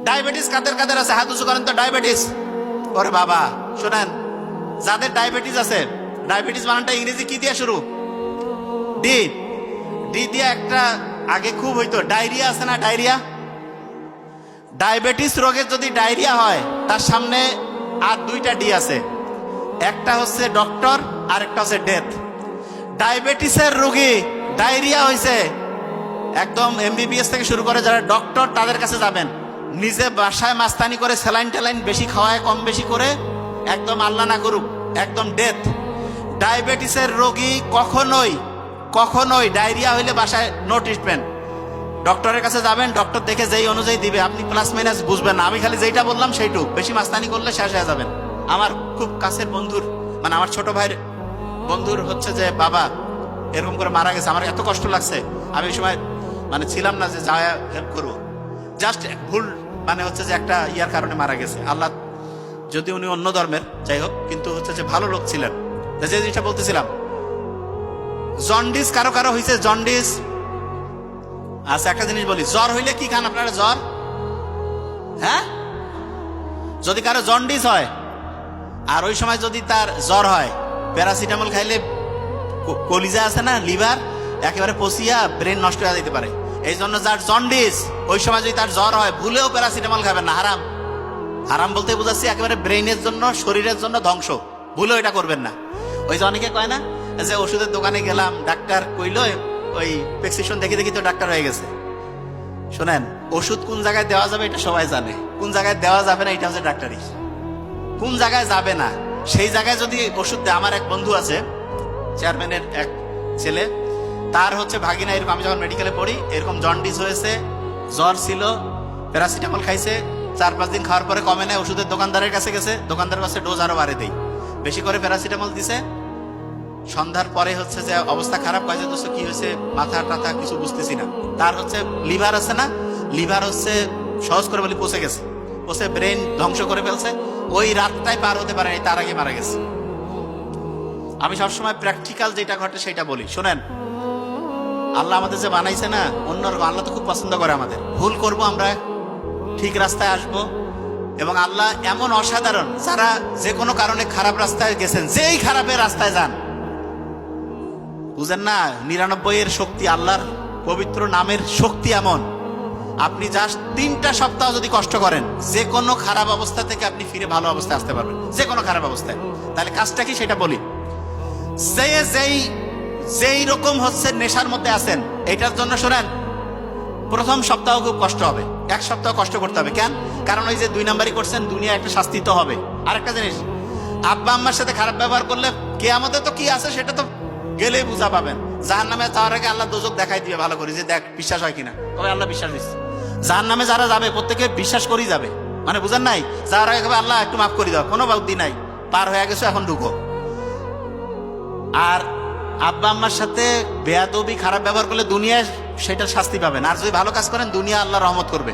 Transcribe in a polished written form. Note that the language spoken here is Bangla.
ডায়াবেটিস কাদের কাদের আছে? হাত উঁচু করেন তো। ডায়াবেটিস, ওরে বাবা শোনেন, যাদের ডায়াবেটিস আছে, ডায়াবেটিস বানানটা ইংরেজি কি দিয়ে শুরু? ডি। ডি দিয়ে একটা আগে খুব হইতো, ডায়রিয়া আছে না? ডায়রিয়া। ডায়াবেটিস রোগের যদি ডায়রিয়া হয়, তার সামনে আর দুইটা ডি আছে, একটা হচ্ছে ডক্টর আর একটা হচ্ছে ডেথ। ডায়াবেটিসের রোগী ডায়রিয়া হয়েছে, একদম এমবিবিএস থেকে শুরু করে যারা ডক্টর, তাদের কাছে যাবেন। নিজে বাসায় মাস্তানি করে স্যালাইন ট্যালাইন বেশি খাওয়ায়, কম বেশি করে, একদম আল্লাহ না করুক, একদম ডেথ। ডায়াবেটিসের রোগী কখনোই কখনোই ডায়রিয়া হইলে বাসায় নো ট্রিটমেন্ট। ডক্টরের কাছে যাবেন, ডক্টর দেখে যেই অনুযায়ী দিবে, আপনি প্লাস মাইনাস বুঝবেন না। আমি খালি যেইটা বললাম সেইটুক, বেশি মাস্তানি করলে শেষ হয়ে যাবেন। আমার খুব কাছের বন্ধুর, মানে আমার ছোট ভাইয়ের বন্ধুর হচ্ছে যে বাবা এরকম করে মারা গেছে। আমার এত কষ্ট লাগছে, আমি ওই সময় মানে ছিলাম না যে যা হেল্প করবো, জাস্ট ভুল মানে হচ্ছে যে একটা ইয়ার কারণে মারা গেছে। আল্লাহ, যদি উনি অন্য ধর্মের, যাই হোক, কিন্তু হচ্ছে যে ভালো লোক ছিলেন। যে জিনিসটা বলতেছিলাম, জন্ডিস কারো কারো হয়েছে, জন্ডিস। আচ্ছা একটা জিনিস বলি, জ্বর হইলে কি খান আপনারা? জ্বর, হ্যাঁ, যদি কারো জন্ডিস হয় আর ওই সময় যদি তার জ্বর হয়, প্যারাসিটামল খাইলে কলিজা আছে না, লিভার একেবারে পচিয়া ব্রেন নষ্ট হয়ে যেতে পারে। এই জন্য যার জন্ডিস, ওই সময় যদি তার জ্বর হয়, ভুলেও প্যারাসিটামল খাবেন না, হারাম। হারাম বলতে বুঝাচ্ছি একেবারে ব্রেনের জন্য, শরীরের জন্য ধ্বংস, ভুলেও এটা করবেন না। ওই যে অনেকে কয় না যে ওষুধের দোকানে গেলাম, ডাক্তার কইলো ওই প্রেসক্রিপশন দেখে দেখি তো ডাক্তার হয়ে গেছে। শোনেন, ওষুধ কোন জায়গায় দেওয়া যাবে এটা সবাই জানে, কোন জায়গায় দেওয়া যাবে না এটা হচ্ছে ডাক্তারি। কোন জায়গায় যাবে না সেই জায়গায় যদি ওষুধ দেয়। আমার এক বন্ধু আছে, চেয়ারম্যানের এক ছেলে, তার হচ্ছে ভাগিনা এরকম, আমি যখন মেডিকেলে পড়ি, এরকম জন্ডিস হয়েছে, জ্বর ছিল, প্যারাসিটামল খাইছে, 4-5 দিন খাওয়ার পরে কমে নেয়, ওষুধের দোকানদারের কাছে গেছে, দোকানদার কাছে ডোজ আরো বাড়ে দেয়, বেশি করে প্যারাসিটামল দিছে। সন্ধ্যার পরে হচ্ছে যে অবস্থা খারাপ, কয় যে দোস্ত কি হয়েছে, মাথা টাথা কিছু বুঝতেছি না। তার হচ্ছে লিভার আছে না, লিভার হচ্ছে সহজ করে বলি পচে গেছে, পচে ব্রেন ধ্বংস করে ফেলছে। ওই রাতটাই পার হতে পারেনি, তার আগে মারা গেছে। আমি সবসময় প্র্যাকটিক্যাল যেটা ঘটে সেটা বলি। শোনেন, আল্লাহ আমাদের যে বানাইছে না, অন্যরকম। আল্লাহ তো খুব পছন্দ করে আমাদের, ভুল করব আমরা, ঠিক রাস্তায় আসব। এবং আল্লাহ এমন অসাধারণ, যারা যে কোনো কারণে খারাপ রাস্তায় গেছেন, যেই খারাপের রাস্তায় যান, বুঝেন না, 99-এর শক্তি, আল্লাহর পবিত্র নামের শক্তি এমন, আপনি জাস্ট 3টা সপ্তাহ যদি কষ্ট করেন, যে কোনো খারাপ অবস্থা থেকে আপনি ফিরে ভালো অবস্থায় আসতে পারবেন, যে কোনো খারাপ অবস্থায়। তাহলে কাজটা কি সেটা বলি। যেই রকম হচ্ছে নেশার মধ্যে আছেন, এটার জন্য শোনেন, প্রথম সপ্তাহ খুব কষ্ট হবে, 1 সপ্তাহ কষ্ট করতে হবে। কেন? কারণ ওই যে 2 নাম্বারই করছেন, দুনিয়া একটা শাস্তি তো হবে। আরেকটা জিনিস, আব্বা আম্মার সাথে খারাপ ব্যবহার করলে কিয়ামতে তো কি আছে সেটা তো গেলেই বুঝা পাবেন। জাহান্নামে যাওয়ার আগে আল্লাহ দোজখ দেখাই দিবে ভালো করে, যে দেখ বিশ্বাস হয় কিনা। তবে আল্লাহ বিশ্বাস দিচ্ছে। জাহান্নামে যারা যাবে প্রত্যেকে বিশ্বাস করেই যাবে, মানে বুঝেন নাই, যাওয়ার আগে আল্লাহ একটু মাফ করে দাও, কোনো বাউদ্দি নাই, পার হয়ে গেছো, এখন ঢুকো। আর আব্বা আম্মার সাথে বেয়াদবি খারাপ ব্যবহার করলে দুনিয়ায় সেটার শাস্তি পাবেন, আর যদি ভালো কাজ করেন দুনিয়া আল্লাহ রহমত করবে।